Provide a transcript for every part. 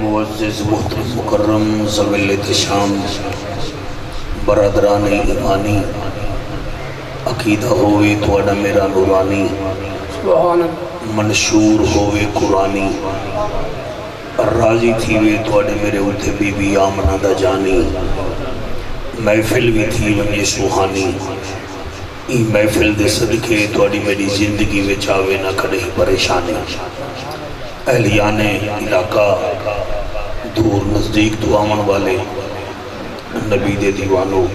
معزز محترم مکرم ذوی احتشام برادران ایمانی عقیدہ ہوئے تواڈا میرا نورانی منشور ہوئے قرآنی راضی تھیوے تواڈے میرے اُتے بی بی آمنہ دا جانی محفل بھی تھی ونجے سوہانی ای محفل دے صدقے تواڈی میری زندگی میں چاوے نہ کھڑے پریشانی اہلیان علاقہ دور نزدیک دعاون والے نبی دے دیوانوں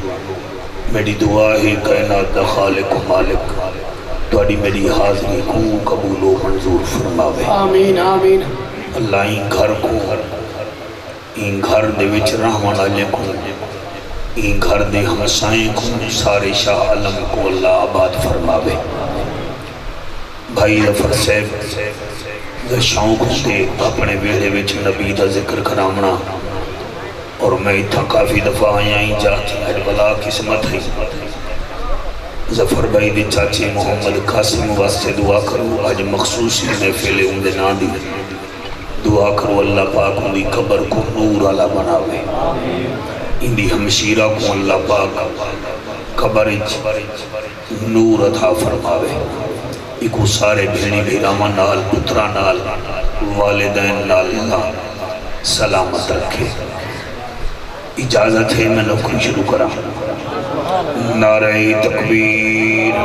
میری دعا ہے کائنات دا خالق و مالک تواڈی میری حاضری کو قبول و منظور فرماوے آمین آمین اللہ این گھر کو این گھر دے وچ رحمان والے کو این گھر دے ہمسائیں کو سارے شاہ علم کو اللہ آباد فرماوے بھائی ظفر صاحب دا شوق ہوتے اپنے ویلے وچ نبی دا ذکر کرامنا اور میں اتھا کافی دفعہ آئیں جاتی ہے بلا قسمت ہے ظفر بھائی دے چاچے محمد قاسم واسطے دعا کرو آج مخصوصی محفل اندے نا دی دعا کرو اللہ پاک ان دی قبر کو نور والا بناوے ان دی ہمشیرہ کو اللہ پاک قبر نور عطا فرماوے ایکو سارے بھیڑی بھیراما نال پترا نال والدین نال اللہ سلامت رکھے اجازت ہے میں نوکری شروع کرا نعرہ تکبیر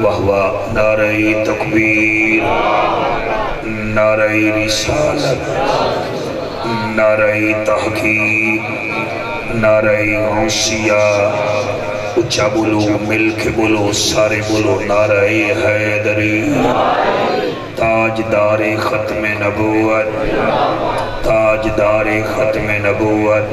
وہوا نعرہ تکبیر نعرہ رسالت نعرہ تحقیق نعرہ غوثیہ اچھا بولو مل کے بولو سارے بولو نعرہ حیدری تاجدار ختم نبوت تاجدار ختم نبوت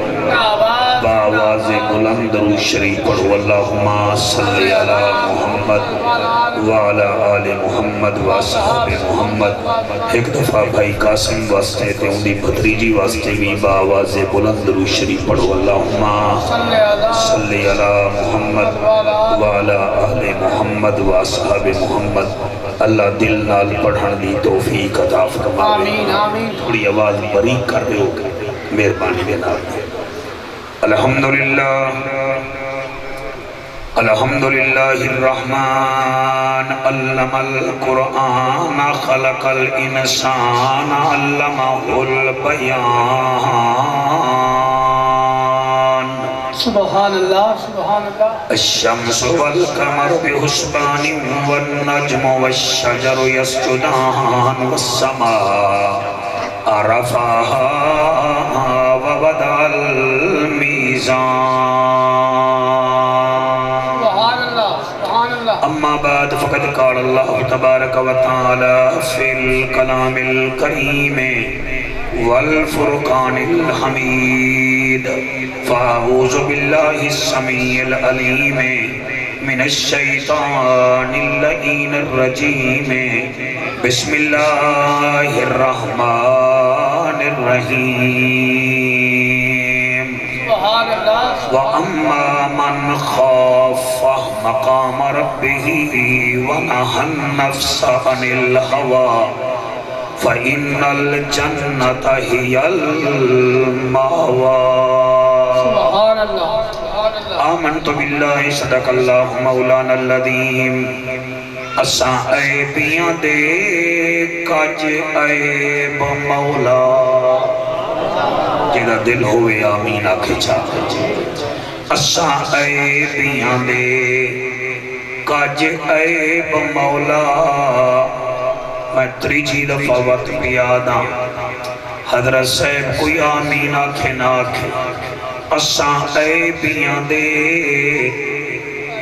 باواز بلند رو شریف پڑھو اللہم صلی علی محمد وعلا آل محمد وصحاب محمد ایک دفعہ بھائی قاسم واسطے تے ان دی بھتریجی واسطے بھی باواز بلند رو شریف پڑھو اللہم صلی علی محمد وعلا آل محمد وصحاب محمد اللہ دل نال پڑھن دی توفیق عطا فرماوے تھوڑی آواز بریک کر رہے ہو مہربانی دے نال الحمدللہ الحمدللہ الرحمن علم القرآن خلق الانسان علمہ البیان سبحان اللہ سبحان اللہ الشمس والقمر بحسبان والنجم والشجر يسجدان والسماء رفعها ووضع الميزان اما بعد فقد قال الله تبارك وتعالى في الكلام الكريم والفرقان الحميد فأعوذ بالله السميع العليم من الشيطان اللعين الرجيم بسم الله الرحمن الرحيم وأما من خاف مقام ربه ونهى النفس عن الهوى فإن الجنة هي المأوى سبحان اللہ آمنت بالله صدق الله مولانا العظيم اساں اے پیاں دے کج عیب مولا جیدہ دل ہوئے آمین آکھے چاہتے اساں اے پیاں دے کج عیب مولا میں تریجی دفعہ وقت پیادا حضرت صاحب کوئی آمین آکھے نہ آکھے اساں اے بیاں دے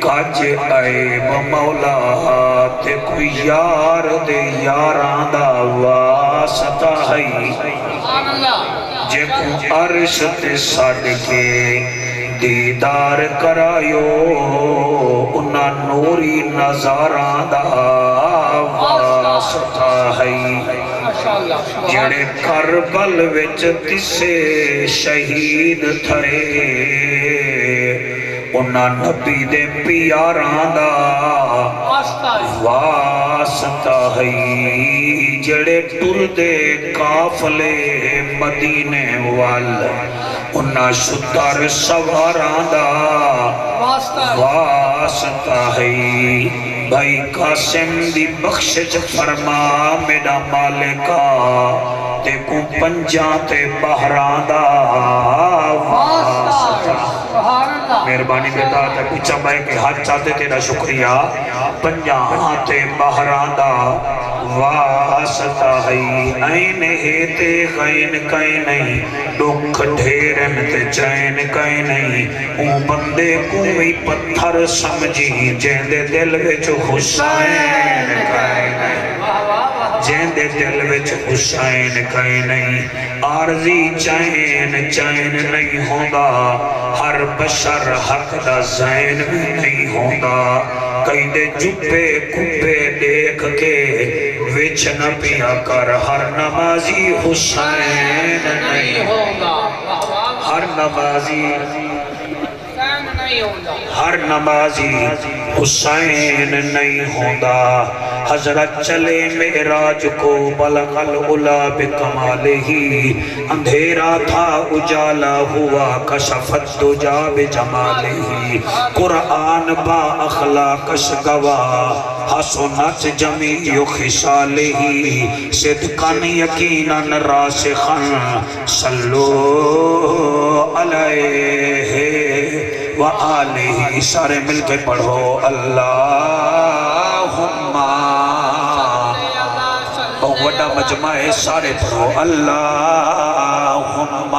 کج عیب مولا تے کوئی یار دے یاران دا واسطہ ہے جے کو عرش تے صدقے دیدار کرایو انہا نوری نظاران دا واسطہ ہے جڑے کربل وچ تسے شہید تھے انہاں نبی دے پیاراں دا واسطہ ہے جڑے ٹر دے قافلے مدینے وال انہاں شتر سواراں دا واسطہ ہے بھائی قاسم دی بخشش فرما میرا مالکا تے کو پنجاں تے بہراں دا واسطہ مہربانی بیٹا تے پوچھا بھائی کہ ہاتھ چاہتے تیرا شکریہ پنجاں تے بہراں دا واسطہ ہے این تے غین کئی نہیں دکھ ڈھیرن تے چین کئی نہیں اون بندے کوئی پتھر سمجھی جیندے دل وچ حسین کئی نہیں جیندے دل وچ حسین کئی نہیں عارضی چین چین نہیں ہوندا ہر بشر حق دا زین بھی نہیں ہوندا کئی دے جبے کبے دیکھ کے وچ نہ پیا کر ہر نمازی حسین نہیں ہوندا ہر نمازی حسین نہیں ہوندا حضرت چلے معراج کو بلغ العلا بکمالہی اندھیرا تھا اجالا ہوا کشفت دجا بجمالہی قرآن با اخلاقش گواہ حسنت جمیع خصالہی صدقاً یقیناً راسخاً صلو علیہ وآلہ سارے مل کے پڑھو اللہم وڈا مجمع سارے پڑھو اللہم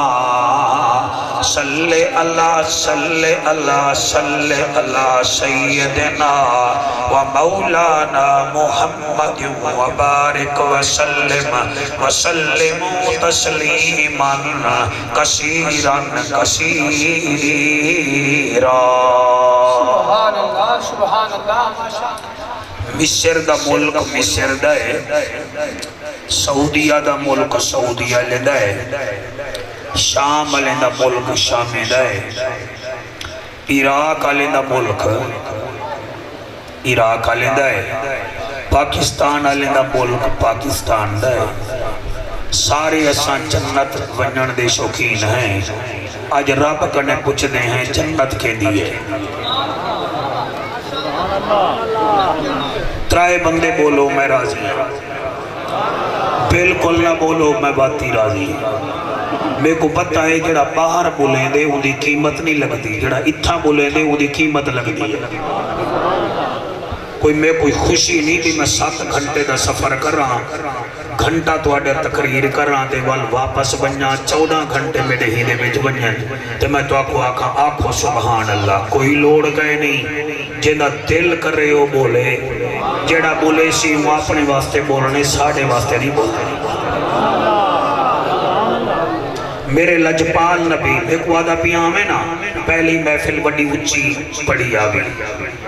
صلی اللہ صلی اللہ صلی اللہ سیدنا و مولانا محمد وبارک وسلم وسلم تسلیما کثیرا کثیرا سبحان اللہ سبحان اللہ مصر دا ملک مصر دا ہے سعودیہ دا ملک سعودیہ لیندہ ہے شام لیندہ ملک شام دا ہے عراق لیندہ ملک عراق لیندہ ہے پاکستان لیندہ ملک پاکستان دا ہے سارے اساں جنت ونجن دے شوقین ہیں آج رب کنے پوچھ دے ہیں جنت کے دیئے ترائے بندے بولو میں راضی بالکل نہ بولو میں باتی راضی میں کو پتہ ہے جڑا باہر بولیں دے ان دی قیمت نہیں لگتی جڑا اتھا بولیں دے ان دی قیمت لگتی ہے کوئی میں کوئی خوشی نہیں بھی میں 7 گھنٹے دا سفر کر رہا گھنٹہ تو آڈر تقریر کر رہا تے وال واپس بنیا 14 گھنٹے میں دہی دے میں بنیا تے میں تو آکھو سبحان اللہ کوئی لوڑ گئے نہیں جنہ دل کر رہے ہو بولے جڑا بولے سی وہ اپنے واسطے بولنے ساڑھے واسطے نہیں بولنے میرے لجپال نبی ایک وعدہ پیامے نا پہلی محفل بڑی اچھی پڑی آگی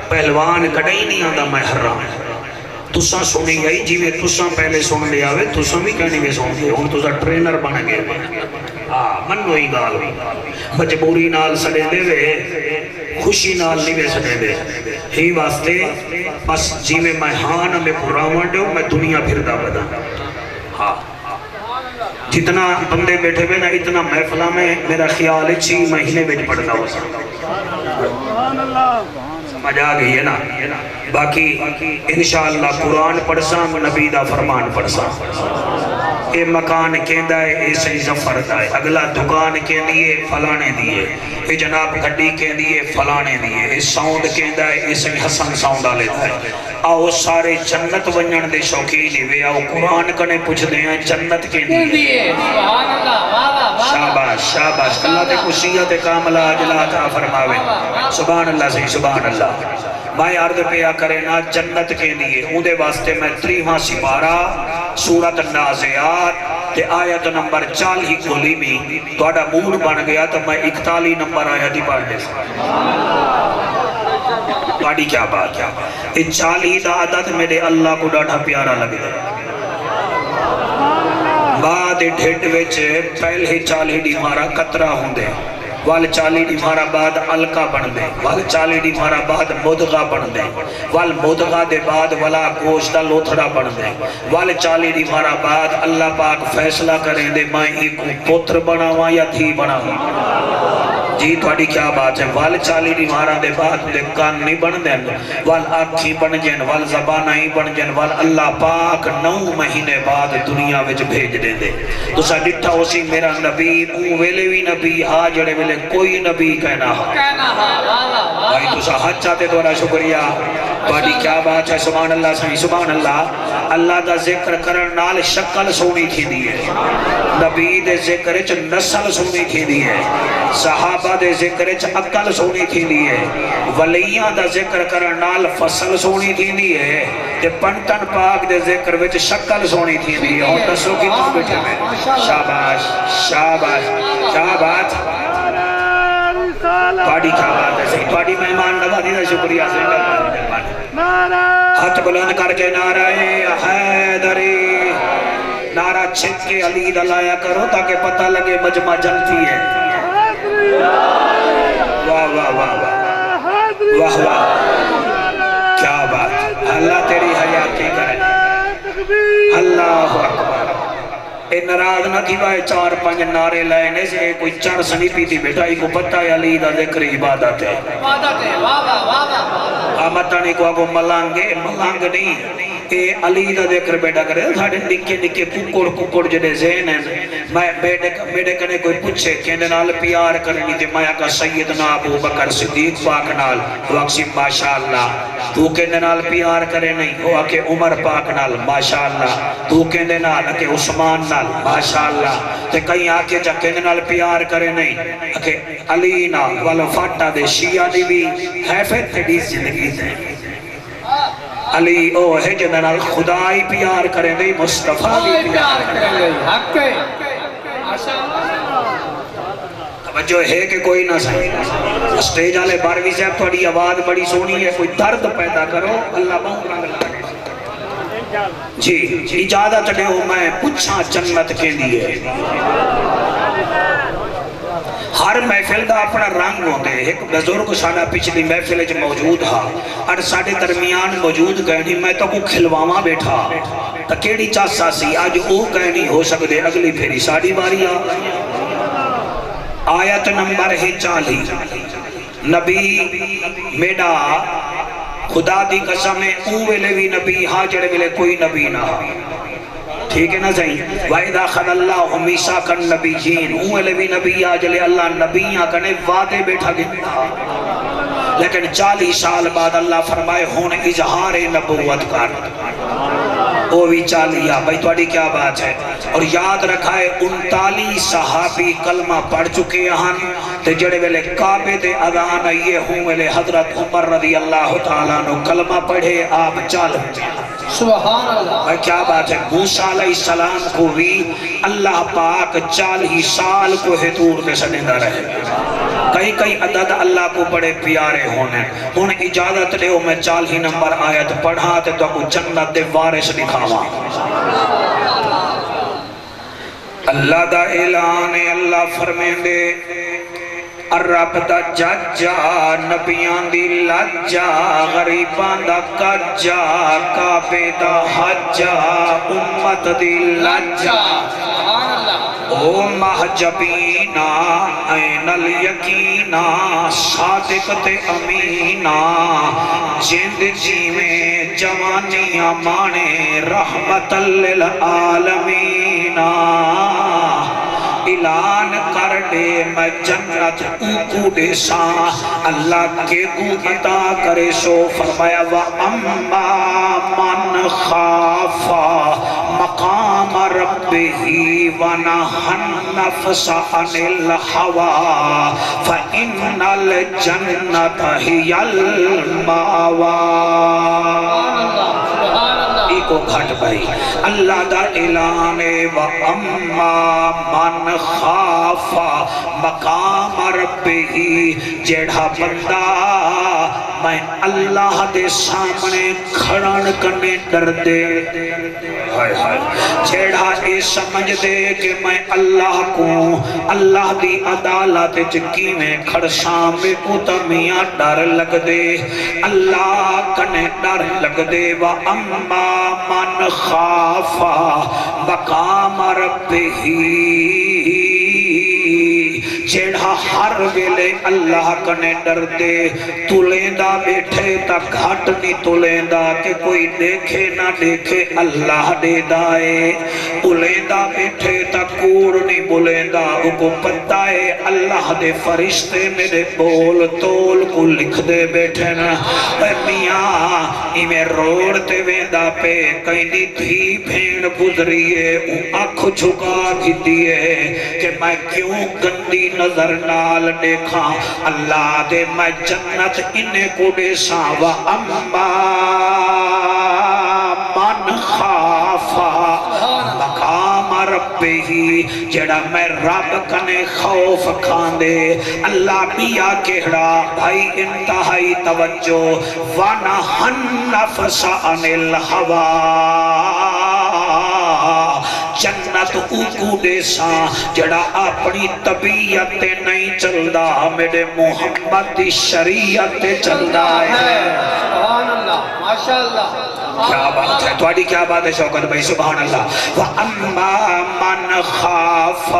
پہلوان کڑائی نہیں آدھا میں حرام تساں سنی گئی جی میں تساں پہلے سن لیا ہوئے تساں بھی کہنی میں سن گئے ہوں تساں ٹرینر بن گئے منو ہی گال مجبوری نال سڑے دے وے خوشی نال نہیں میں سڑے دے ہی واسطے بس جی میں ہاں میں قرآن دے میں دنیا پھر دا بدا ہاں جتنا بندے بیٹھے ہوئے نا اتنا محفلہ میں میرا خیال ہے 6 مہینے میں پڑھنا ہو سکتا سمجھ آ گئی ہے نا باقی انشاءاللہ قرآن پڑھساں نبی دا فرمان پڑھساں اے مکان کہندہ ہے اے سی زفر دا ہے اگلا دکان کہندیے فلانے دیئے اے جناب گھڑی کہندیے فلانے دیئے اے ساؤنڈ کہندہ ہے اے سی حسن ساؤنڈ آلے دا ہے آؤ سارے جنت ونجن دے شوقینی وے آؤ قرآن کنے پوچھ دے ہیں جنت کہندیے شاباش شاباش اللہ دے خوشیت کاملہ اجلا عطا فرماوے سبحان اللہ سے سبحان اللہ میں عرض پیا کرے نا جنت کے لیے اندے واسطے میں 3واں سپارہ سورۃ النازعات تے آیت نمبر 40 کھولی بھی توڑا موڈ بن گیا تو میں 41 نمبر آیت ہی پڑھ دے توڑی کیا بات ہے یہ 40 دا عدد میرے اللہ کو ڈاٹا پیارا لگے بعد ڈھٹ وچ پہلے 40 دی مارا قطرہ ہوں دے وال 40 دی مارا بعد علقہ بن دے وال 40 دی مارا بعد مدغہ بن دے وال مدغہ دے بعد ولا گوشت لوتھڑا بن دے وال 40 دی مارا بعد اللہ پاک فیصلہ کریں دے میں ایک پتر بناواں یا دھی بناواں جی تھوڑی کیا بات ہے وال 40 دی مارا دے بعد دے کان نہیں بن دیں وال آنکھی بن جن وال زبان نہیں بن جن وال اللہ پاک 9 مہینے بعد دنیا وچ بھیج دے دے تو سا ڈٹھا اسی میرا نبی اون ویلے بھی نبی ہاں جڑے ویلے کوئی نبی کہنا ہاں بھائی تو سا حج چاہتے دوارا شکریہ تھوڑی کیا بات ہے سبحان اللہ سہی سبحان اللہ اللہ دا ذکر کرن نال شکل سونی تھی دیئے نبی دے ذکر چ نسل سونی تھی دیئے صحابہ دے ذکر چ عقل سونی تھی دیئے ولیاں دا ذکر کرن نال فصل سونی تھی دیئے تے پنٹن پاک دے ذکر وچ شکل سونی تھی دیئے اور دسو کی تم بیٹھے میں شاباش شاباش شاباش تھوڑی کیا بات ہے صحیح تھوڑی مہمان نوازی دا شکریہ سے ہاتھ بلند کر کے نعرہ حیدری نعرہ چھک کے علی دلایا کرو تاکہ پتہ لگے مجمع جلتی ہے واہ واہ واہ واہ واہ واہ کیا بات اللہ تیری حیاتی کرے اللہ اکبر اے نراض نہ تھی بھائی 4-5 نعرے لائنے سے کوئی چرس نہیں پیتی بیٹا ہی کو پتہ ہے علی دا ذکر عبادت ہے آمتانی کو آگو ملانگے ملانگ نہیں اے علی دا ذکر بیٹا کرے ساڑھے نکے نکے ککڑ جڑے ذہن ہیں میں بیٹے کنے کوئی پوچھے کہنے نال پیار کرنی تھے میں آقا سیدنا ابو بکر صدیق پاک نال وقسی ماشاءاللہ تو کہنے نال پیار کرے نہیں وہ آکے عمر پاک نال ماشاءاللہ تو کہنے نال آکے عثمان نال ماشاءاللہ تے کہیں آکے جا کہنے نال پیار کرے نہیں آکے علی نال والا فاٹا دے شیعہ دی بھی حیفت تیڑی زندگی دے علی او ہے جنرال خدای پیار کریں دے مصطفیٰ بھی پیار کریں دے حق ہے توجہ ہے کہ کوئی نہ سہیں اسٹیج آلے 12ویں صاحب تھوڑی آواز بڑی سونی ہے کوئی درد پیدا کرو اللہ بہت رنگ لگے جی اجازت دے ہو میں پوچھا جنت کے لیے ہر محفل دا اپنا رنگ ہوتے ہیں ایک بزرگ ساڑھا پچھلی محفل جو موجود ہا اور ساڑھے درمیان موجود کہنی میں تو کو کھلواما بیٹھا تا کیڑی چاسا سی آج او کہنی ہو سکتے اگلی پھیری ساڑھی باری آیت نمبر ہے 40 نبی میڈا خدا دی قسم ہے او ویلے بھی نبی ہاں جڑے ویلے کوئی نبی نہ ٹھیک ہے نا صحیح وَإِذَا خَدَ اللَّهُ مِيثَاقَ النَّبِيِّينَ اوہلے بھی نبی آجلے اللہ نبیاں کنے وعدے بیٹھا گیا لیکن 40 سال بعد اللہ فرمائے ہون اظہار نبوت کر وہ بھی 40 بھائی توڑی کیا بات ہے اور یاد رکھا ہے 39 صحابی کلمہ پڑھ چکے ہیں تے جڑے ویلے کعبے دے اذان آئیے ہوں ویلے حضرت عمر رضی اللہ تعالیٰ نو کلمہ پڑھے آپ چال سبحان اللہ کیا بات ہے موسیٰ علیہ السلام کو بھی اللہ پاک 40 سال کو حضور کے سنندہ رہے کئی عدد اللہ کو بڑے پیارے ہونے ان اجازت لے ہو میں 40 نمبر آیت پڑھا تے تو کو جنت دے وارث دکھاوا اللہ دا اعلان اللہ فرمین دے رب دا ججا نبیان دی لجا غریبان دا کجا کعبے دا حجا امت دی لجا او محجبینا این الیقینا صادق تے امینا زندگی میں جوانیاں مانے رحمت للعالمینا اعلان کر دے میں جنت اوکو دے ساں اللہ کے کو عطا کرے سو فرمایا وَأَمَّا مَنْ خَافَ مقام ربہی وَنَهَى النَّفْسَ عَنِ الْهَوَىٰ فَإِنَّ الْجَنَّةَ هِيَ الْمَأْوَىٰ کو گھٹ بھائی اللہ دا اعلان وَأَمَّا مَنْ خَافَ مقام ربہی جیڑھا بندہ میں اللہ دے سامنے کھڑن کنے ڈر دے جیڑا اے سمجھ دے کہ میں اللہ کو اللہ دی عدالت چکی میں کھڑساں میں کو تمیاں ڈر لگ دے اللہ کنے ڈر لگ دے وَأَمَّا مَنْ خَافَ مَقَامَ رَبِّهِ جیڑا ہر ویلے اللہ کنے ڈر دے تولیندہ بیٹھے تا گھٹ نہیں تولیندہ کہ کوئی دیکھے نہ دیکھے اللہ دے دائے تولیندہ بیٹھے تا کوڑ نہیں بولیندہ کو پتہ ہے اللہ دے فرشتے میرے بول تول کو لکھ دے بیٹھے نا اے میاں میں روڑ تے ویندہ پہ کہیں دی تھی بھین گزریے آنکھ جھکا کی دیئے کہ میں کیوں گندی نظر نال دیکھا اللہ دے میں جنت انہیں کو دے ساوا اما من خافا مقام ربہی جڑا میں رب کنے خوف کھاندے اللہ بیا کہڑا بھائی انتہائی توجہ وَنَهَا النَّفْسَ عَنِ الْهَوَىٰ جنت اوکو دے ساں جڑا اپنی طبیعت نہیں چلدا میرے محمد دی شریعت چلدا ہے سبحان اللہ ماشاءاللہ کیا بات ہے تواڈی کیا بات ہے شوکت بھائی سبحان اللہ وَأَمَّا مَنْ خَافَ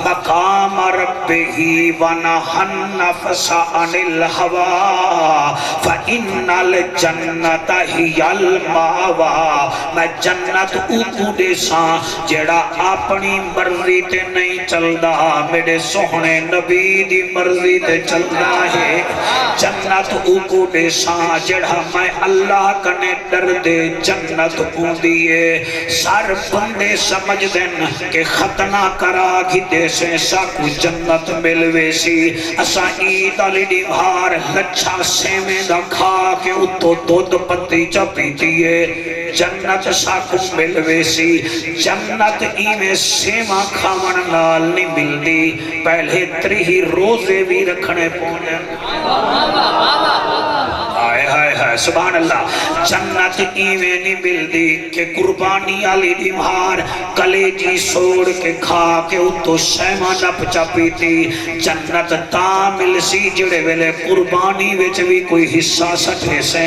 مَقَامَ رَبِّهِ وَنَهَا النَّفْسَ عَنِ الْهَوَىٰ فَإِنَّ الْجَنَّةَ هِيَ الْمَأْوَىٰ میں جنت اوکو دے ساں جڑا اپنی مرضی تے نہیں چلدا میرے سوہنے نبی دی مرضی تے چلدا ہے جنت اوکو دے ساں جڑا میں اللہ کنے ڈر دے جنت کو دیئے سار بندے سمجھ دن کہ ختنہ کرا گی دے سے ساکو جنت ملوے سی اسا عید علی دیوار لچھا سے میں دا کھا کے اتو دودھ پتی چپی دیئے جنت ساکو ملوے سی جنت ایمیں سیما کھاون نال نہیں ملدی پہلے تری روزے بھی رکھنے پونے آئے آئے آئے سبحان اللہ جنت ایویں نہیں ملدی کہ قربانی علی دیوار کلیجی سوڑ کے کھا کے اتو سیما نپ چپی تھی جنت تا مل سی جڑے ویلے قربانی وچ بھی کوئی حصہ سٹھے سے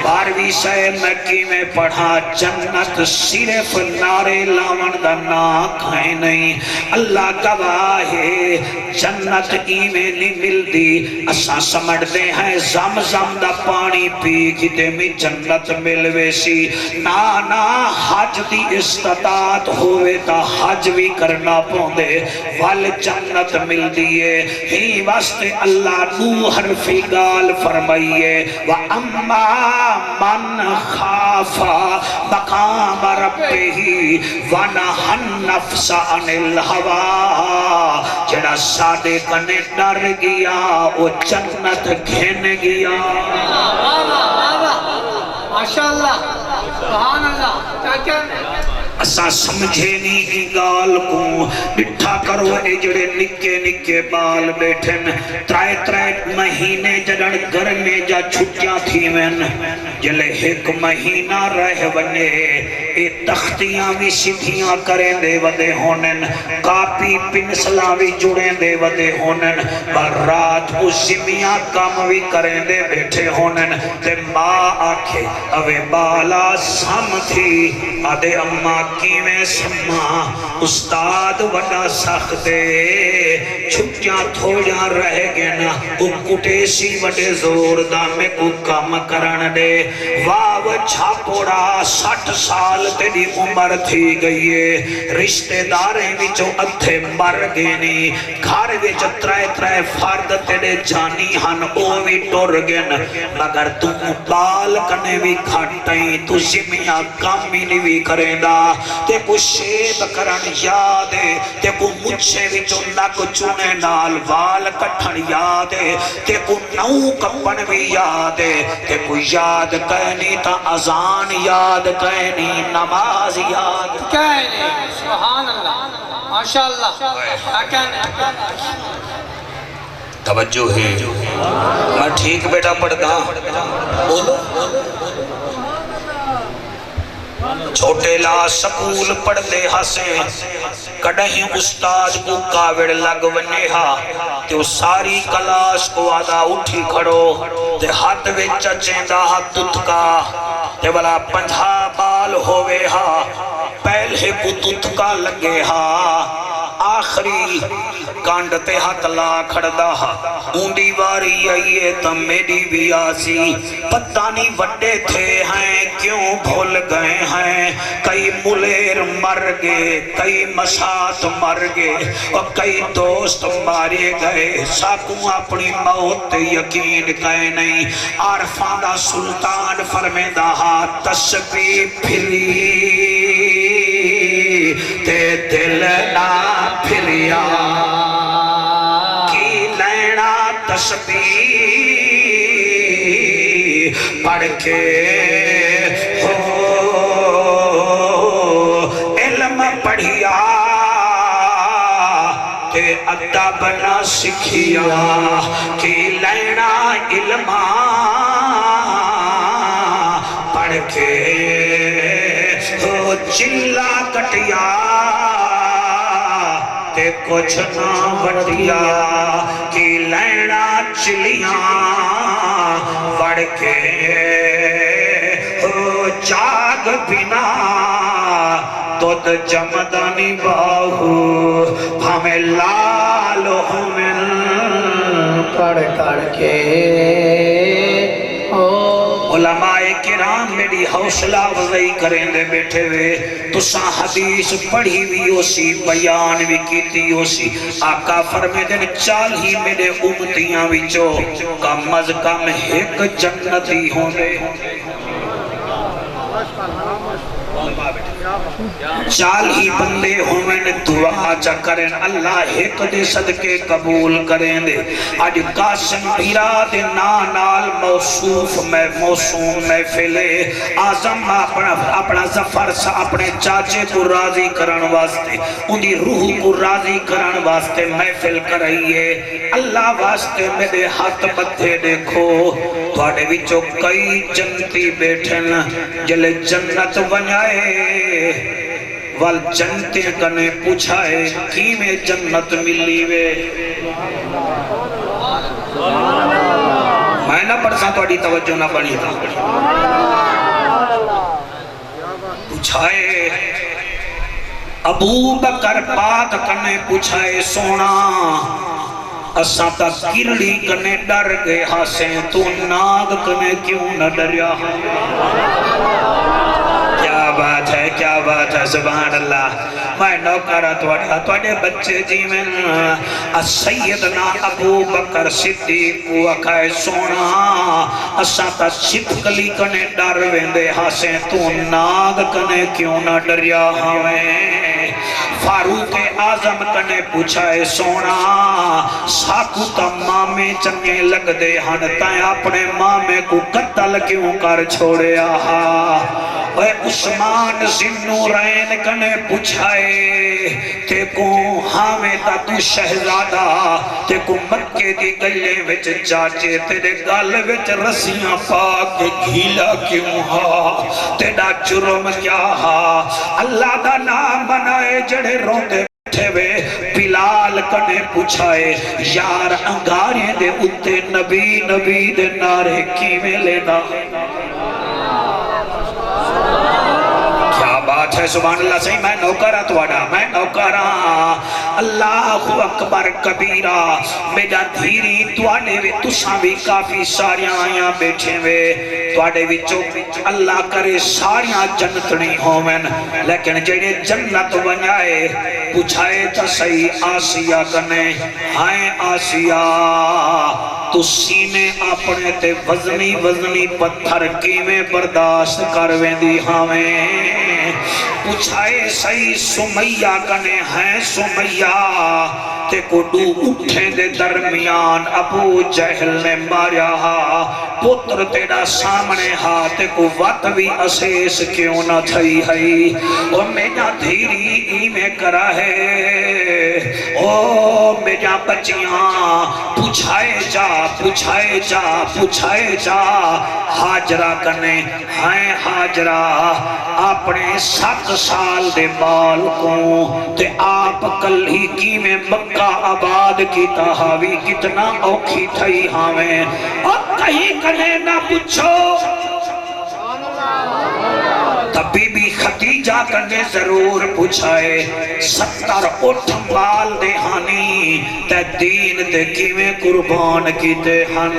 باروی سے مکی میں پڑھا جنت صرف نارے لاون دا نا کھائیں نہیں اللہ گواہ ہے جنت ایویں نہیں ملدی اساں سمجھ دے ہیں زم زم دا پانی پی کتے میں جنت ملوے سی نا حج دی استطاعت ہوئے تا حج بھی کرنا پوندے وال جنت مل دیئے ہی واسطے اللہ نو حرفی گال فرمائیے وَأَمَّا مَنْ خَافَ مَقَامَ رَبِّهِ وَنَهَا النَّفْسَ عَنِ الْهَوَىٰ جڑا ساڑے کنے ڈر گیا وہ جنت گھن گیا ماشاءاللہ سبحان اللہ کیا کیا اسا سمجھے نہیں ہی گال کو بٹھا کرو اے جڑے نکے نکے بال بیٹھن ترائے مہینے جڑن گھر میں جا چھٹیاں تھی من جلے ایک مہینہ رہ بنے اے تختیاں بھی سدھیاں کریں دے ودے ہونن کاپی پنسلاں بھی جڑیں دے ودے ہونن پر رات اسمیاں کام بھی کریں دے بیٹھے ہونن تے ماں آکھے اوے بالا سام تھی آدھے اماں کی میں سما استاد وڈا سختے چھٹیاں تھوڑیاں رہ گئے نا اکٹے سی وڈے زور دا میں کو کام کرن دے واو چھاپوڑا 60 سال تیری عمر تھی گئی ہے رشتہ داریں وچو اتھے مر گئے نی گھر وچ ترائے فرد تیرے جانی ہن او بھی ٹر گئے مگر تم بال کنے بھی کھٹائیں تو زمیاں کامی نہیں بھی کریں دا تے کو شیب کرن یاد ہے تے کو مجھے وچو نگ چونے نال وال کٹھن یاد ہے تے کو نو کپن بھی یاد ہے تے کو یاد کہنی تا اذان یاد کہنی نماز یاد کہنے سبحان اللہ ماشاءاللہ کہنے توجہ ہے میں ٹھیک بیٹا پڑھتا بولو چھوٹے لا سکول پڑھ دے ہاسیں کڑہیں استاد کو کاوڑ لگ ونے ہا تو ساری کلاس کو آدھا اٹھی کھڑو تے ہاتھ وچ چچیندہ ہاتھ تتکا تے بلا 50 بال ہوئے ہا پہلے کو تتکا لگے ہا آخری کانڈ تے ہاتھ لا کھڑدا ہا اوندی واری آئیے تا میری بھی آسی پتہ نہیں وڈے تھے ہیں کیوں بھول گئے ہیں کئی ملیر مر گئے کئی مسات مر گئے اور کئی دوست مارے گئے ساکوں اپنی موت یقین کہے نہیں عارفان دا سلطان فرمیدہ ہا تسبیح پھری تے دل نہ پھریا کی لینا تسبیح پڑھ کے علم پڑھیا تے ادب نہ سکھیا کی لینا علم پڑھ کے چلا کٹیا تے کچھ نہ وٹیا کی لینا چلیاں وڑ کے جاگ بنا دودھ جمدانی باہو ہمیں لال ہمیں کڑ کڑ کے علماء کرام میری حوصلہ افزائی کریں دے بیٹھے ہوئے تو ساں حدیث پڑھی بھی ہو سی بیان بھی کیتی ہو سی آقا فرمے دن 40 میرے امتیاں وچوں کم از کم ایک جنتی ہونے 40 بندے ہوئے دعا چا کریں اللہ ایک دے صدقے قبول کریں دے آج قاسم پیرا دے نال موصوف موسوم محفلے آزم اپنا ظفر سا اپنے چاچے کو راضی کرن واسطے اندھی روح کو راضی کرن واسطے محفل کرائیے اللہ واسطے میرے ہاتھ بدھے دیکھو تھوڑے وچوں کئی جنتی بیٹھن جلے جنت ونیائے وال جنتے کنے پوچھائے کی میں جنت ملی وے میں نہ پڑھسا تو اڈی توجہ نہ بڑی تھا پوچھائے ابو بکر پاک کنے پوچھائے سونا اساں تا کرڑی کنے ڈر گئے ہاسیں تو ناگ کنے کیوں نہ ڈریا کیا بات ہے سبحان اللہ میں نوکرہ توڑے بچے جی میں سیدنا ابو بکر صدیق کو اکھائے سونا اساں تا چھپکلی کنے ڈر ویندے ہاسیں تو ناگ کنے کیوں نہ ڈریا ہمیں فاروق اعظم کنے پوچھائے سونا ساکو تا مامے چنگے لگ دے ہن تائیں اپنے مامے کو قتل کیوں کر چھوڑے آہا اے عثمان ذوالنورین کنے پوچھائے تے کو ہامیں تا تو شہزادہ تے کو مکے دی گلے وچ چاچے تیرے گل وچ رسیاں پاک گھیلا کیوں ہا تیڑا جرم کیا ہا اللہ دا نام بنائے جڑے روندے بیٹھے وے بلال کنے پوچھائے یار انگارے دے اتے نبی دے نعرے کی میں لینا بات ہے سبحان اللہ صحیح میں نوکرہ توڑا میں نوکرہ اللہ اکبر کبیرہ میرا دھیری توڑے وے تساں بھی کافی ساریاں آیاں بیٹھے وے توڑے وچوں اللہ کرے ساریاں جنت نہیں ہومن لیکن جڑے جنت ونیائے پوچھائے تا صحیح آسیہ کنے ہائیں آسیہ تو سینے اپنے تے وزنی پتھر کی میں برداشت کرویں دی ہمیں پوچھائے صحیح سمیہ کنے ہیں سمیہ تے کو ڈو اٹھیں دے درمیان ابو جہل نے ماریا ہا پتر تیرا سامنے ہا تے کو وقت بھی اسیس کیوں نہ تھئی ہئی او مینا دھیری ای میں کرا ہے او میرا بچیاں پوچھائے جا پوچھائے جا پوچھائے جا حاجرہ کنے ہیں حاجرہ اپنے 7 سال دے بال کو تے آپ کل ہی کی میں مکہ آباد کی تحاوی کتنا اوکھی تھئی ہمیں اور کہیں کنے نہ پوچھو تبھی بھی خدیجہ کنے ضرور پوچھائے 70 اٹھ مال دے ہانی تے دین دے کیویں قربان کی تے ہن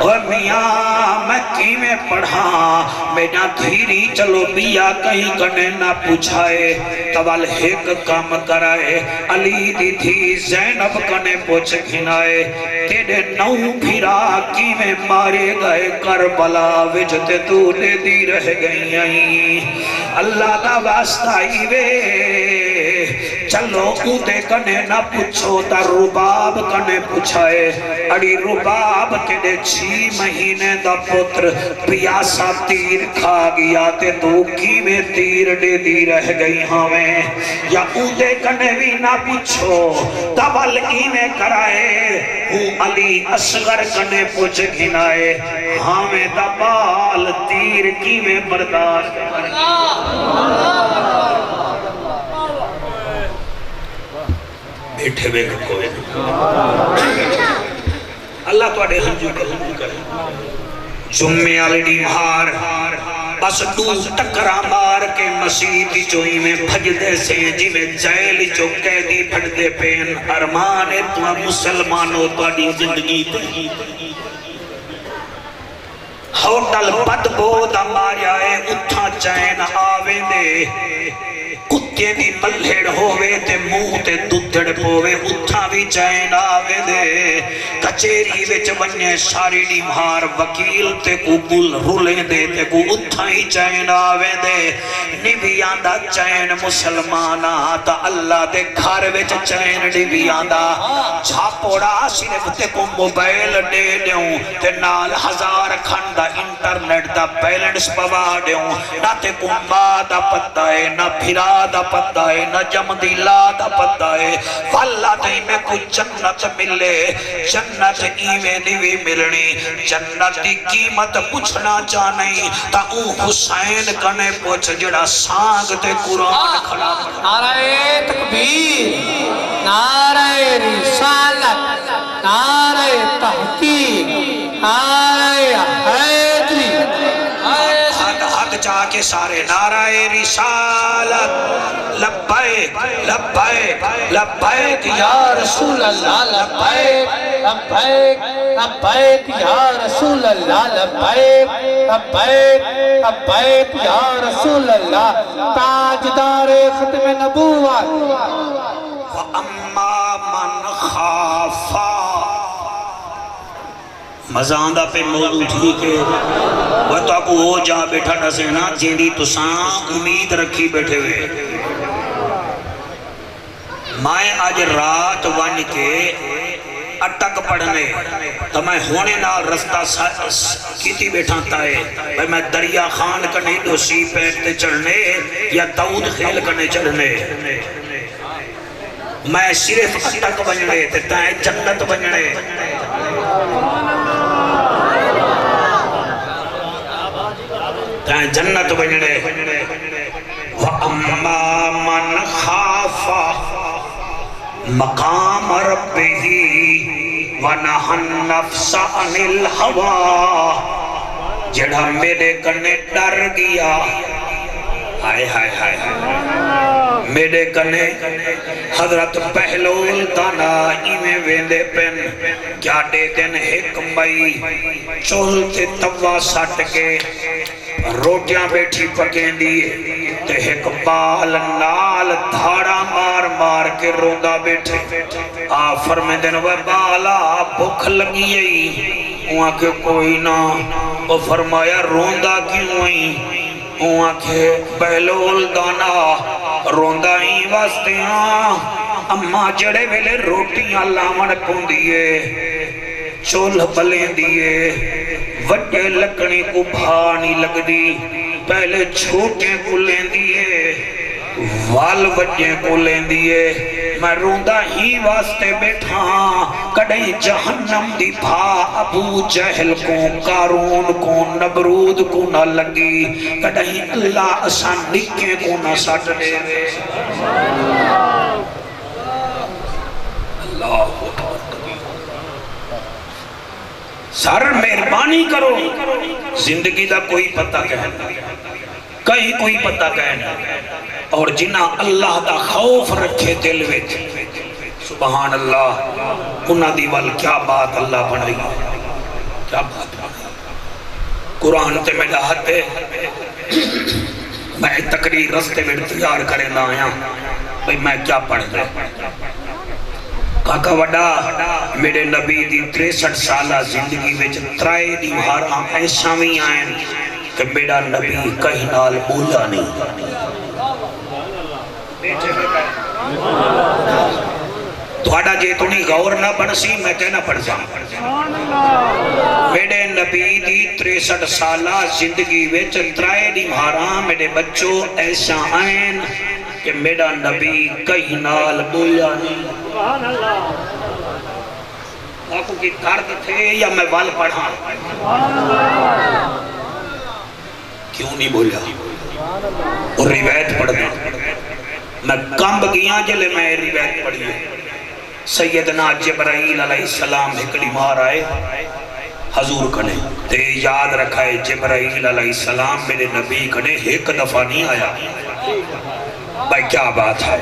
اور میاں میں کیویں پڑھا مینا دھیری چلو بیا کہیں کنے نہ پوچھائے تول ایک کام کرائے علی دی تھی زینب کنے پوچھ گھنائے تیرے 9 پھرا کیویں مارے گئے کربلا وچ تے تو نے دی رہ گئی اللہ دا واسطہ ہی وے چلو اُتے کنے نہ پوچھو تا رباب کنے پوچھائے اڑی رباب کے دے 6 مہینے دا پتر پیاسا تیر کھا گیا تے تو کی میں تیر دے دی رہ گئی ہمیں یا اُتے کنے بھی نہ پوچھو تول کی میں کرائے ہوں علی اصغر کنے پوچھ گھنائے ہمیں دبال تیر کی میں برداشت بیٹھے بے کوئی اللہ تو اڑے ہنجو کرے جمعے آلڈی مہار بس دو ٹکرا مار کے مسیح چوئی میں بھج دے سے جی میں جیل جو قیدی پھڑ دے پین ارمان تو مسلمانوں تو اڑی زندگی تے ہوتل بد بود ماریا ہے اتھا چین آوے دے کتے دی ملہڑ ہووے تے منہ تے دودھڑ پووے اتھا بھی چین آوے دے کچیری وچ ونجے ساری نمہار وکیل تے کو گل رولیں دے تے کو اتھا ہی چین آوے دے نبیان دا چین مسلمانا تا اللہ دے گھر وچ چین نبیان دا چھاپوڑا صرف تے کو موبائل دے دیوں تے نال 1000 کھنڈا انٹرنیٹ دا بیلنس پوا دیوں نہ تے کو ماں دا پتہ ہے نہ بھرا دا پتہ ہے نہ جمدیلا دا پتہ ہے واللہ دے میں کوئی جنت ملے جنت ایویں دیوی ملنی جنت دی قیمت پوچھنا چاہنی تا او حسین کنے پوچھ جڑا سانگ تے قرآن کھڑا نعرہ تکبیر نعرہ رسالت نعرہ تحقیق نعرہ حیدری حد جا کے سارے نعرہ رسالت لبیک لبیک لبیک یا رسول اللہ لبیک لبیک لبیک یا رسول اللہ لبیک لبیک لبیک یا رسول اللہ تاجدار ختم نبوت وَأَمَّا مَنْ خَافَا مزاندہ پہ موضوع ٹھیک ہے وہ تو آپ وہ جا بیٹھا نسینا جیندی تو سان امید رکھی بیٹھے ہوئے میں آج رات ون کے اٹک پڑھنے تو میں ہونے نال رستہ کیتی بیٹھا تائے بھئی میں دریا خان کنے دو سی پیٹتے چڑھنے یا داؤد خیل کنے چڑھنے میں صرف اٹک بننے تے تائیں جنت بننے تائیں جنت بننے وَأَمَّا مَنْ خَافَ مقام ربہی وَنَحَ النَّفْسَ عَنِ الْحَوَا جڑا میرے کنے ڈر گیا ہائے ہائے ہائے میرے کنے حضرت پہلول دانا ایمیں ویندے پن کیا دے دن ایک مئی چولتے توا سٹ کے روٹیاں بیٹھی پکیں دیئے تے ایک بال نال دھاڑا مار مار کے روندہ بیٹھے آفر میں دن وہ بالا بھوک لگی ہے وہاں کے کوئی نہ وہ فرمایا روندہ کیوں ہوئی وہاں کے بہلول دانا روندہ ہی واسطیاں اممہ جڑے ویلے روٹیاں لامن کن دیئے چول بلیں دیئے وڈے لکڑی کو بھانی لگ دی پہلے چھوٹے کو لیں دیئے وال وڈے کو لیں دیئے میں روندا ہی واسطے بیٹھا کدیں جہنم دی بھا ابو جہل کو قارون کو نبرود کو نہ لگی کدیں اللہ اسان نکے کو نہ سٹ دے دے اللہ سر مہربانی کرو زندگی دا کوئی پتہ کہنا کہیں کوئی پتہ کہنا اور جنہ اللہ دا خوف رکھے دل وچ سبحان اللہ انہاں دی ول کیا بات اللہ بنائی کیا بات بنائی قرآن تے میرا حد ہے میں تقریر رستے میں تیار کریں نہ آیا بھئی میں کیا پڑھ گئے کاکا وڈا میرے نبی دی 63 سالہ زندگی وچ ترائے دی ہاراں ایسا بھی آئیں کہ میرا نبی کہیں نال بولا نہیں تھوڑا جے تو نہیں غور نہ بنسی میں کہنا پڑھ جاں میرے نبی دی 63 سالہ زندگی وچ ترائے دی ہاراں میرے بچوں ایسا آئیں کہ میرا نبی کہیں نال بولا نہیں آنکھوں کی درد تھے یا میں وال پڑھا کیوں نہیں بولا اور روایت پڑھ دیں میں کمب گیا جلے میں روایت پڑھی سیدنا جبرائیل علیہ السلام ہکڑی مار آئے حضور کنے تے یاد رکھائے جبرائیل علیہ السلام میرے نبی کنے ایک دفعہ نہیں آیا بھائی کیا بات ہے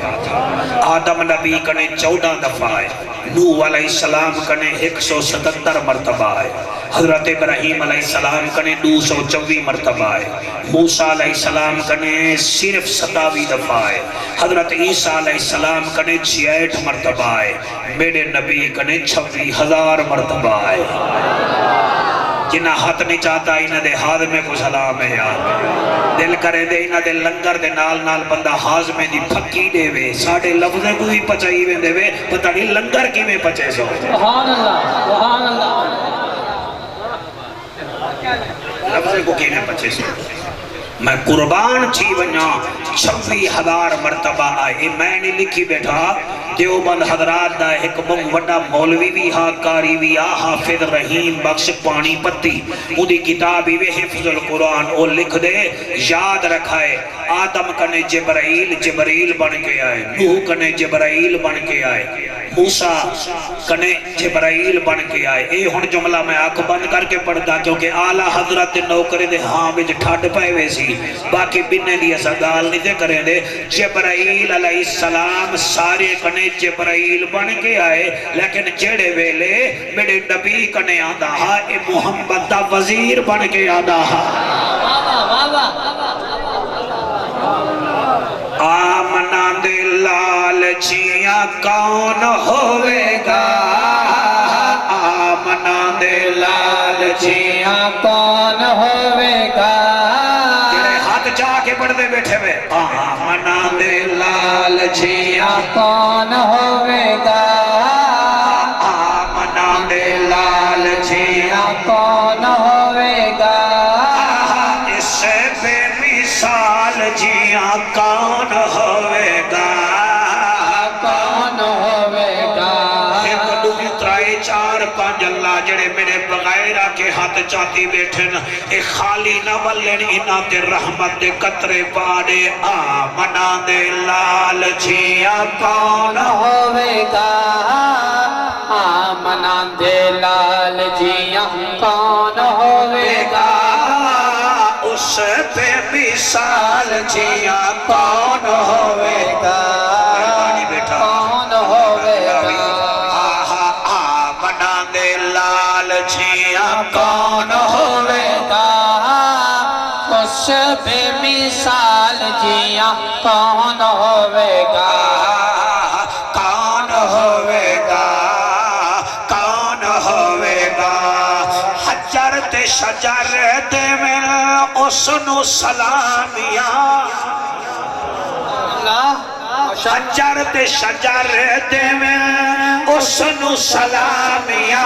آدم نبی کنے 14 دفعہ آئے نوح علیہ السلام کنے 177 مرتبہ آئے حضرت ابراہیم علیہ السلام کنے 224 مرتبہ آئے موسیٰ علیہ السلام کنے صرف 27 دفعہ آئے حضرت عیسیٰ علیہ السلام کنے 66 مرتبہ آئے میرے نبی کنے 26,000 مرتبہ آئے جنہ ہاتھ نہیں چاہتا انہ دے ہاتھ میں کو سلام ہے یار دل کرے دے انہ دے لنگر دے نال نال بندہ ہاز میں دی پھکی دے وے ساڑھے لفظیں کو بھی پچائی وے دے وے پتہ نہیں لنگر کی میں پچے سو سبحان اللہ سبحان اللہ لفظیں کو کی میں پچے سو میں قربان چھی بنیا 26,000 مرتبہ آئے میں نے لکھی بیٹھا دیوبند حضرات دا ایک بہت وڈا مولوی بھی ہاں کاری بھی حافظ رحیم بخش پانی پتی اُدھی کتابی وے حفظ القرآن او لکھ دے یاد رکھائے آدم کنے جبرائیل بن کے آئے نوح کنے جبرائیل بن کے آئے موسیٰ کنے جبرائیل بن کے آئے اے ہن جملہ میں آنکھ بند کر کے پڑھتا کیونکہ اعلیٰ حضرت نوکرے دے ہاں وچ ٹھڈ پائے وے سی باقی بننے دی ایسا گال نہیں دے کریں دے جبرائیل علیہ السلام سارے کنے جبرائیل بن کے آئے لیکن جڑے ویلے میرے نبی کنے آدھا ہاں اے محمد دا وزیر بن کے آدھا آمنا دے لال جیاں کون ہوئے گا آمنا دے لال جیاں کون ہوئے گا جڑے ہاتھ جا کے پڑھ دے بیٹھے ہوئے آمنا دے لال جیاں کون ہوئے گا آمنا دے لال جیاں کون ہوئے گا اس سے بے مثال جیاں کون ہوئے گا کون ہوئے گا ایک دو ترائے چار پانچ اللہ جڑے میرے بغیرہ کے ہاتھ چاہتی بیٹھن اے خالی نہ ولن انہ دے رحمت دے قطرے پاڑے آمنا دے لال جیاں کون ہوئے گا آمنا دے لال جیاں کون ہوئے گا اس پہ مثال جیاں کون ہوئے گا کون ہوئے گا آمنا دے لال جیاں کون ہوئے گا اس بے مثال جیاں کون ہوئے گا کون ہوئے گا کون ہوئے گا حجر تے شجر دے میں اسنو سلامیاں شجر تے شجر دے میں اسنو سلامیاں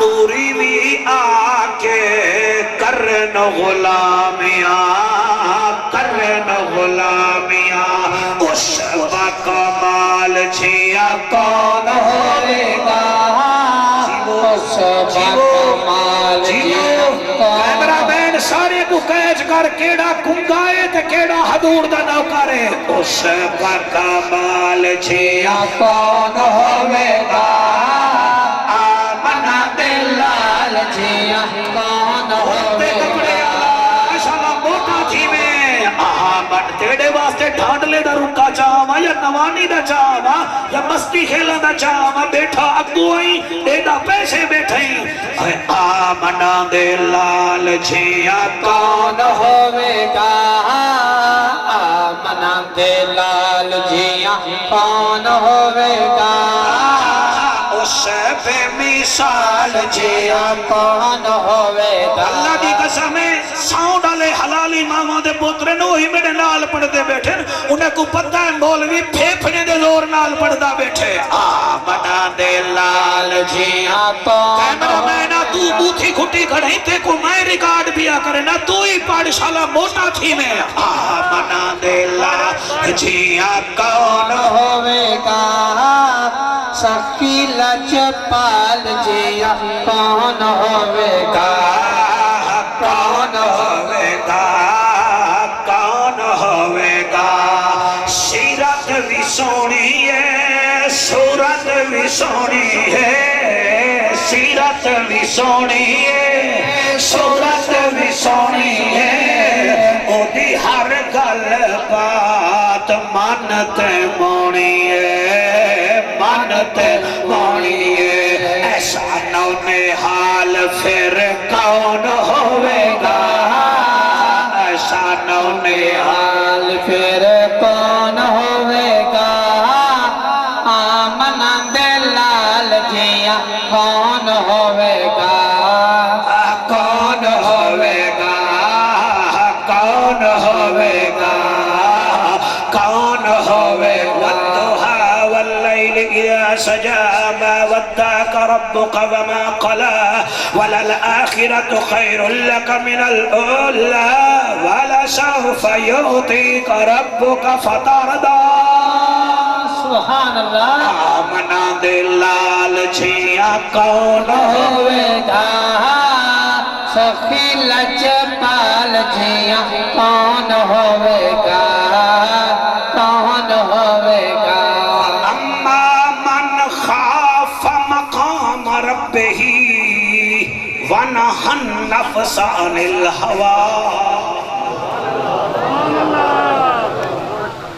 نوری بھی آکے کرن غلامیاں کرن غلامیاں اس با کمال جیا کون ہوے گا اس کمال جیا کیمرہ مین سارے کو کیچ کر کیڑا کنگائے تے کیڑا حضور دا نوکر ہے اس پر کمال جیا کون ہوے گا آمنہ لال جیا کون ہوے گا موٹا تھی میں آمن تیڑے واسطے ڈھانڈلے دا رکا چاہوا یا نوانی دا چاہوا یا مستی کھیلا دا چاہوا بیٹھا اگو آئی ایڈا پیسے بیٹھیں آمنہ دے لال جیا کون ہوے گا آمنہ دے لال جیا کون ہوے گا اس پہ مثال جیا کون ہوے گا اللہ دی قسم ہے ساؤں ڈالے حلالی ماما دے پوترے نو ہی میرے نال پڑھتے بیٹھے انہیں کو پتہ ہے مولوی پھیپھنے دے زور نال پڑھتا بیٹھے آمنہ دے لال جیا کیمرہ مینہ تو بوتھی کھٹی کھڑیں تے کو میں ریکارڈ بیا کرے نا تو ہی پاڑ شالا موٹا تھی میں آمنہ دے لال جیا کون ہوے گا سخی لجپال جیا کون ہوے گا کون ہوے گا کون ہوے گا سیرت بھی سونی ہے صورت بھی سونی ہے سیرت بھی سونی ہے صورت بھی سونی ہے او دی ہر گل بات منت مونی ہے منت مونی ہے ایسا نونہال پھر کون ہوے گا ایسا نونہال پھر کون ہوے گا آمنہ دے لال جیا کون ہوے گا کون ہوے گا کون ہوے گا کون ہوے گا والضحى والليل إذا سجى ما ودعك ربك وما قلى وللآخرة خير لك من الأولى ولسوف يعطيك ربك فترضى سبحان اللہ آمنہ دے لال جیا کون ہوے گا سخی لجپال جیا کون ہوے گا کون ہوے گا اما من خاف مقام ربه ونهى النفس عن الهوى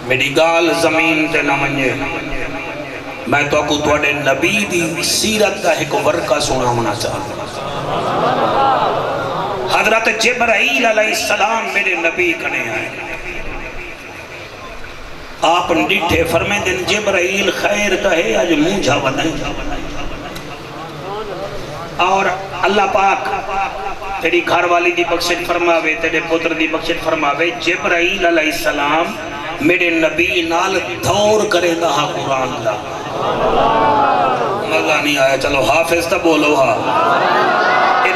میری گال زمین تے نہ منجے میں تو کو توڑے نبی دی سیرت کا ایک ورقہ سنا ہونا چاہتا حضرت جبرائیل علیہ السلام میرے نبی کنے آئے آپ ڈٹھے فرمے دن جبرائیل خیر کہے آج مونجھا ودائیں اور اللہ پاک تیری گھر والی دی بخشت فرماوے تیرے پتر دی بخشت فرماوے جبرائیل علیہ السلام میرے نبی نال دور کرے دا قرآن دا مزہ نہیں آیا چلو حافظ تا بولو ہاں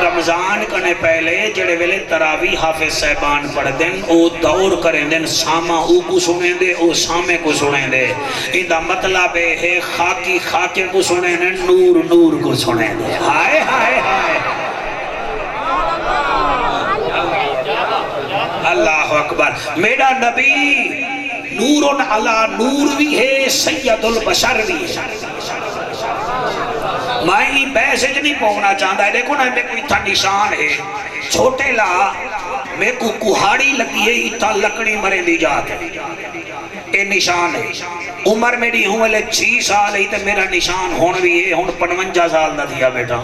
رمضان کنے پہلے جڑے ویلے تراوی حافظ صاحبان پڑھ دیں او دور کریں دیں ساما او کو سنیں دے او سامے کو سنیں دے ایدہ مطلب ہے خاکی خاکے کو سنیں دے نور نور کو سنیں دے ہائے ہائے ہائے اللہ اکبر میرا نبی نور علی نور بھی ہے سید البشر بھی ہے میں بیسج نہیں پہنا چاہتا ہے دیکھو نا میں کوئی تھا نشان ہے چھوٹے لا میں کو کہاڑی لگی ہے اتھا لکڑی مرے دی جات ہے اے نشان ہے عمر میری ہوں لے 6 سال ہی تے میرا نشان ہون بھی ہے ہون 55 سال دا دیا بیٹا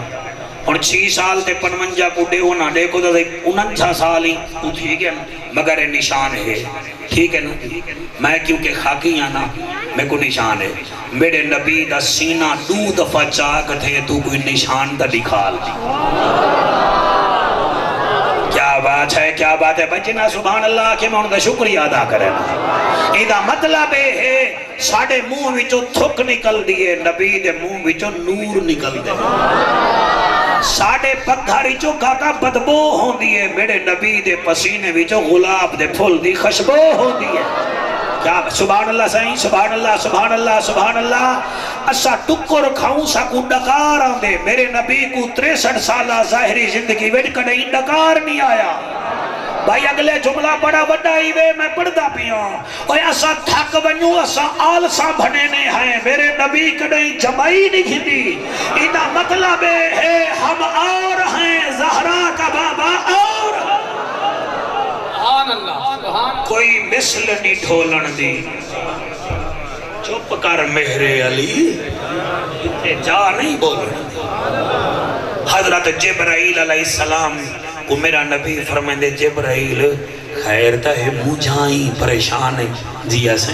ہون 6 سال تے 55 کو دے ہونا دیکھو دا 49 سال ہی تو ٹھیک ہے مگر اے نشان ہے ٹھیک ہے نا میں کیونکہ خاکی آنا میں کو نشان ہے میرے نبی دا سینہ 2 دفعہ چاک تھے تو کوئی نشان دا دکھال دی کیا بات ہے بچنا سبحان اللہ کہ میں ان کا شکریہ ادا کریں ایدہ مطلب ہے ساڑھے منہ وچوں تھک نکل دیئے نبی دے منہ وچوں نور نکل دے ساڑھے پتھاری چو کاکا بدبو ہوں دیئے میرے نبی دے پسینے وچوں غلاب دے پھول دی خشبو ہوں دیئے کیا سبحان اللہ سائیں سبحان اللہ سبحان اللہ سبحان اللہ اسا ٹکر کھاؤں سا کو ڈکار آندے میرے نبی کو 63 سالہ ظاہری زندگی ویڈ کڑھئی ڈکار نہیں آیا بھائی اگلے جملہ بڑا بڑا ہی وے میں پڑھدا پیاں اور ایسا تھک ونیوں ایسا آلساں بھنے ہیں میرے نبی کڑھئی جمعی نہیں کھتی اینا مطلب ہے ہم اور ہیں زہرا کا بابا اور سبحان اللہ سبحان کوئی مثل نہیں ڈھولن دی چپ کر مہر علی اتنے جا نہیں بولنے حضرت جبرائیل علیہ السلام کو میرا نبی فرمائے جبرائیل خیر تا ہے مجھائیں پریشان ہے جی ایسے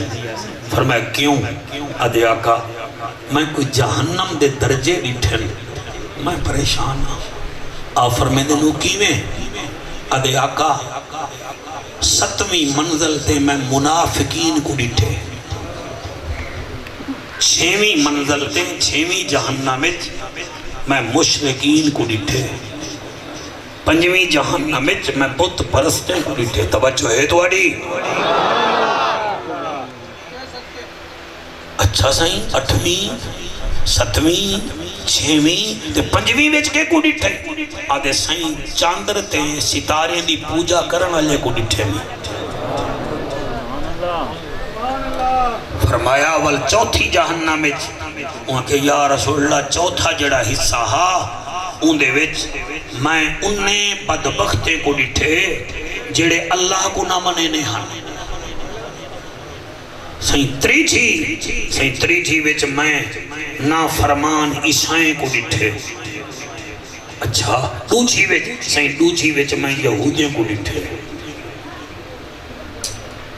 فرمایا کیوں ادھے آقا میں کوئی جہنم دے درجے ڈٹھن میں پریشان ہوں آپ فرمائے دے نو کیویں ادھے آقا 7ویں منزل تے میں منافقین کو ڈٹھے 6ویں منزل تے 6ویں جہنم میں مشرکین کو ڈٹھے 5ویں جہنم میں بت پرستے کو ڈٹھے توجہ ہے تو اڑی اچھا سائیں 8ویں 7ویں 6ویں تے 5ویں وچ کے کو ڈٹھے آدھے سائیں چاندر تے ستارے دی پوجا کرن والے کو ڈٹھے میں فرمایا اول 4تھی جہنم وچ وہاں کہ یا رسول اللہ 4تھا جڑا حصہ ہا اندے وچ میں انہیں بدبختے کو ڈٹھے جڑے اللہ کو نہ منے نے ہاں سہیں 3 وچ میں نافرمان عیسائیں کو ڈٹھے اچھا 2 وچ سہیں 2 وچ میں یہودیوں کو ڈٹھے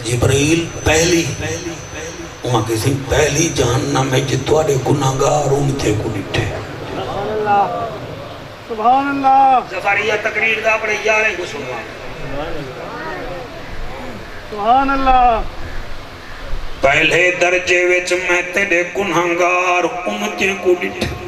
جبرائیل پہلی وہاں کسی پہلی جہنم میں جتوارے گناہگار امتے کو ڈٹھے سبحان اللہ زفاریہ تقریر دا اپنے یاریں کو سنوا سبحان اللہ پہلے درجے وچ میں تیرے گناہگار امتے کو ڈٹھے